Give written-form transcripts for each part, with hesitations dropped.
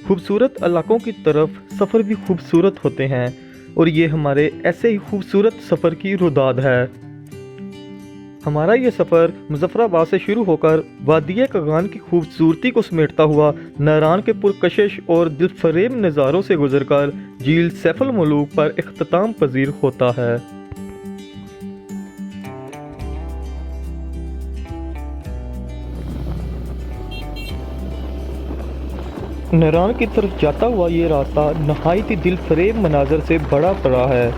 खूबसूरत इलाकों की तरफ सफ़र भी खूबसूरत होते हैं और ये हमारे ऐसे ही खूबसूरत सफ़र की रुदाद है। हमारा ये सफ़र मुज़फ़्फ़राबाद से शुरू होकर वादिया कगान की खूबसूरती को समेटता हुआ नारान के पुरकशिश और दिलफरेब नज़ारों से गुजरकर झील सैफुल मलूक पर इख्तिताम पजीर होता है। नारान की तरफ जाता हुआ ये रास्ता नहायत ही दिलफरेब मनाजर से बड़ा पड़ा है।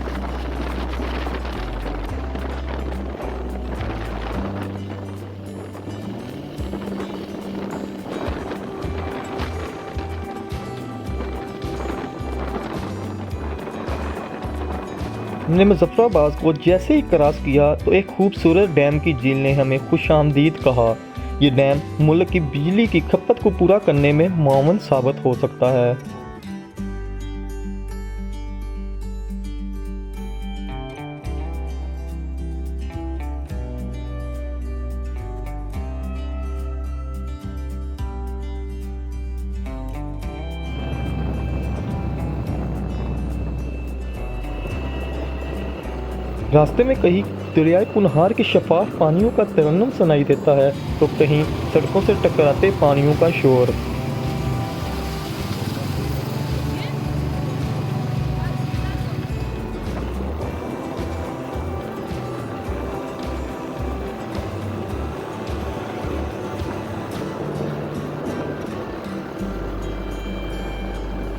हमने मुज़फ़्फ़राबाद को जैसे ही क्रॉस किया तो एक खूबसूरत डैम की झील ने हमें खुशामदीद कहा। ये डैम मुल्क की बिजली की खपत को पूरा करने में मुआवन साबित हो सकता है। रास्ते में कहीं दरियाए कुनहार के शफाफ पानियों का तरन्नुम सुनाई देता है तो कहीं सड़कों से टकराते पानियों का शोर।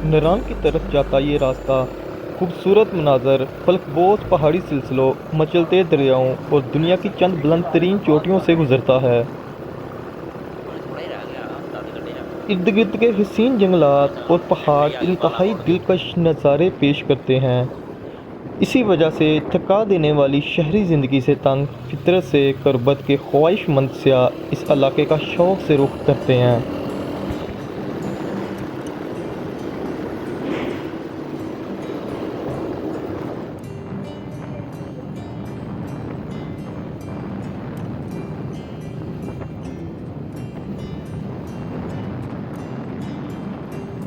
नारान की तरफ जाता ये रास्ता खूबसूरत मनाजर, फलकबोस पहाड़ी सिलसिलों, मचलते दरियाओं और दुनिया की चंद बुलंद तरीन चोटियों से गुजरता है। इर्द गिर्द के हसीन जंगलात और पहाड़ इंतहाई दिलकश नज़ारे पेश करते हैं। इसी वजह से थका देने वाली शहरी ज़िंदगी से तंग फितरत से गुरबत के ख्वाहिशमंद सियाह इस इलाके का शौक़ से रुख करते हैं।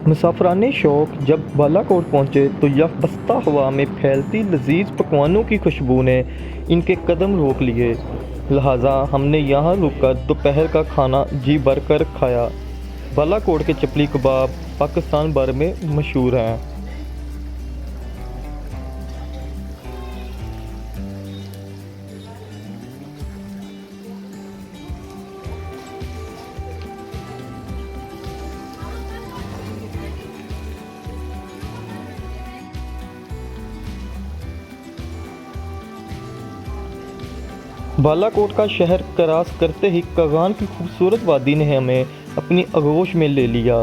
मुसाफराने शौक़ जब बालाकोट पहुँचे तो यकबस्ता हवा में फैलती लजीज पकवानों की खुशबू ने इनके कदम रोक लिए। लिहाजा हमने यहाँ रुककर दोपहर का खाना जी भर कर खाया। बालाकोट के चपली कबाब पाकिस्तान भर में मशहूर हैं। बालाकोट का शहर क्रॉस करते ही कगान की खूबसूरत वादी ने हमें अपनी आगोश में ले लिया।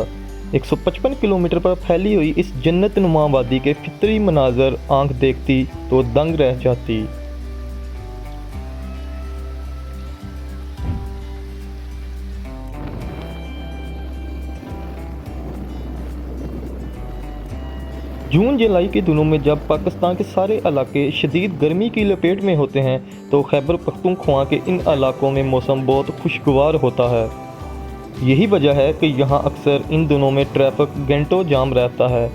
155 किलोमीटर पर फैली हुई इस जन्नत नुमा वादी के फितरी मनाजर आंख देखती तो दंग रह जाती। जून जुलाई के दिनों में जब पाकिस्तान के सारे इलाके शदीद गर्मी की लपेट में होते हैं तो खैबर पख्तूनख्वा के इन इलाकों में मौसम बहुत खुशगवार होता है। यही वजह है कि यहाँ अक्सर इन दिनों में ट्रैफिक घंटों जाम रहता है,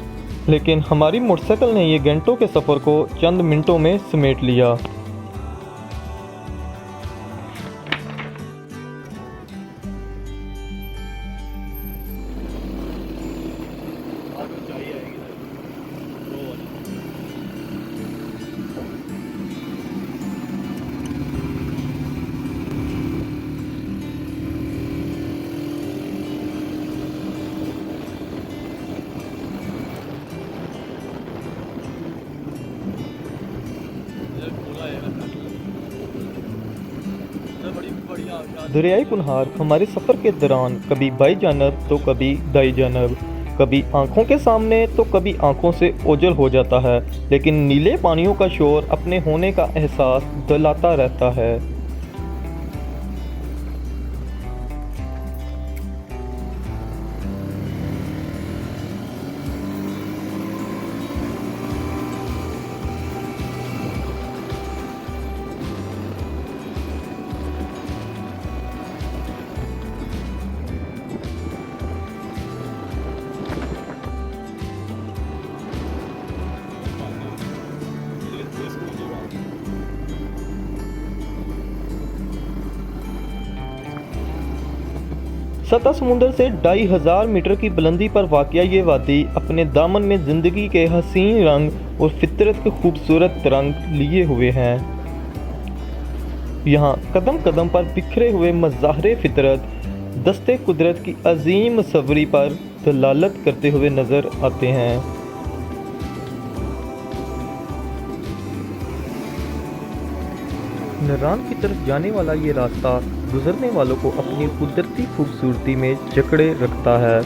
लेकिन हमारी मोटरसाइकिल ने ये घंटों के सफ़र को चंद मिनटों में समेट लिया। दरियाई कुनहार हमारे सफ़र के दौरान कभी बाई जानब तो कभी दाई जानब, कभी आंखों के सामने तो कभी आंखों से ओझल हो जाता है, लेकिन नीले पानियों का शोर अपने होने का एहसास दिलाता रहता है। सतह समुंदर से 2500 मीटर की बुलंदी पर वाक़या ये वादी अपने दामन में ज़िंदगी के हसीन रंग और फितरत के खूबसूरत रंग लिए हुए हैं। यहाँ कदम कदम पर बिखरे हुए मज़ाहरे फितरत दस्ते कुदरत की अजीम सवरी पर दलालत करते हुए नज़र आते हैं। नरान की तरफ जाने वाला ये रास्ता गुजरने वालों को अपनी कुदरती खूबसूरती में जकड़े रखता है।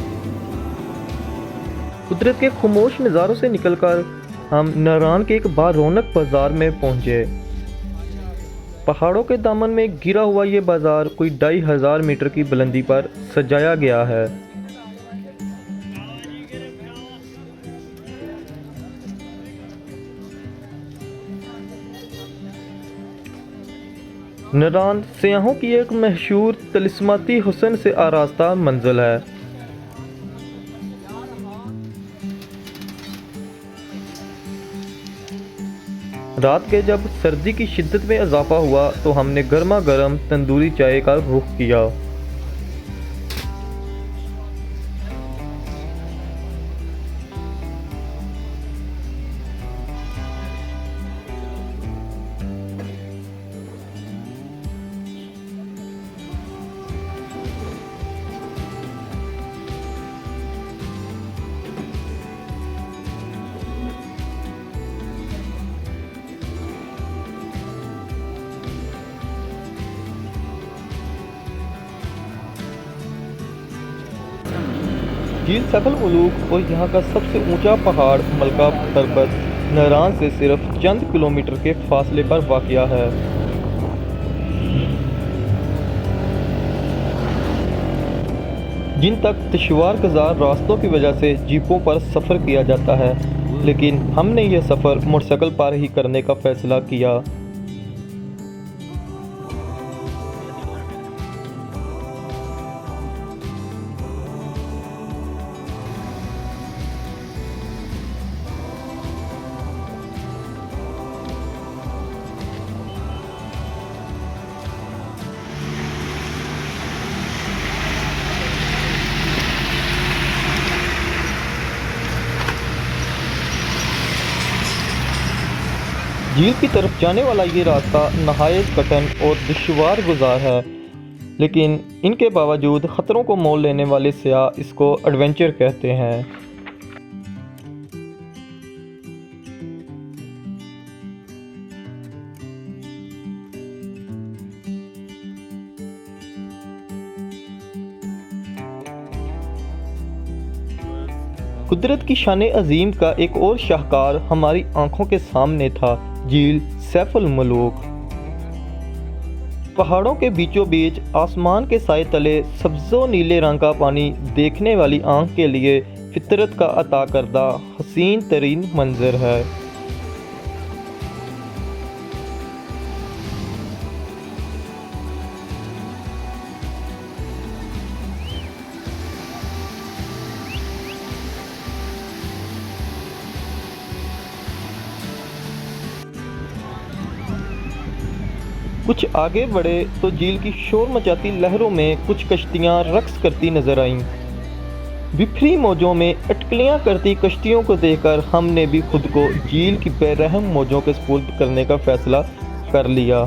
कुदरत के खामोश नज़ारों से निकलकर हम नरान के एक बारौनक बाज़ार में पहुंचे। पहाड़ों के दामन में गिरा हुआ ये बाज़ार कोई 2500 मीटर की बुलंदी पर सजाया गया है। नरान सयाहों की एक मशहूर तिलिस्माती हुस्न से आरास्ता मंजिल है। रात के जब सर्दी की शिद्दत में इजाफा हुआ तो हमने गर्मा गर्म तंदूरी चाय का रुख किया। झील सैफुल मुलूक और यहाँ का सबसे ऊंचा पहाड़ मलका पर्वत नरान से सिर्फ चंद किलोमीटर के फासले पर वाक़या है। जिन तक दुश्वार गुज़ार रास्तों की वजह से जीपों पर सफ़र किया जाता है, लेकिन हमने यह सफ़र मोटरसाइकिल पर ही करने का फ़ैसला किया। झील की तरफ जाने वाला ये रास्ता नहायत कठिन और दुश्वार गुजार है, लेकिन इनके बावजूद ख़तरों को मोल लेने वाले सयाह इसको एडवेंचर कहते हैं। कुदरत की शान अजीम का एक और शाहकार हमारी आंखों के सामने था, झील सैफुल मुलूक। पहाड़ों के बीचों बीच आसमान के साए तले सब्ज़ो नीले रंग का पानी देखने वाली आंख के लिए फितरत का अता करदा हसीन तरीन मंजर है। कुछ आगे बढ़े तो झील की शोर मचाती लहरों में कुछ कश्तियां रक्स करती नजर आईं। बिखरी मौजों में अटकलियां करती कश्तियों को देखकर हमने भी खुद को झील की बेरहम मौजों के सुपुर्द करने का फैसला कर लिया।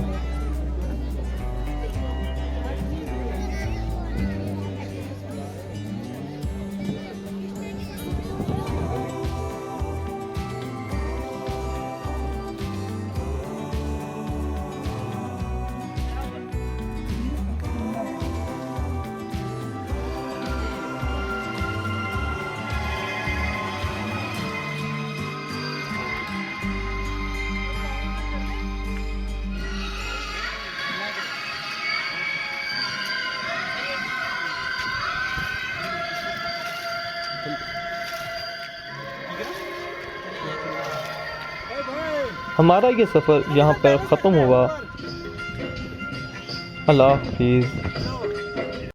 हमारा ये सफ़र यहाँ पर ख़त्म हुआ। अल्लाह हाफिज़।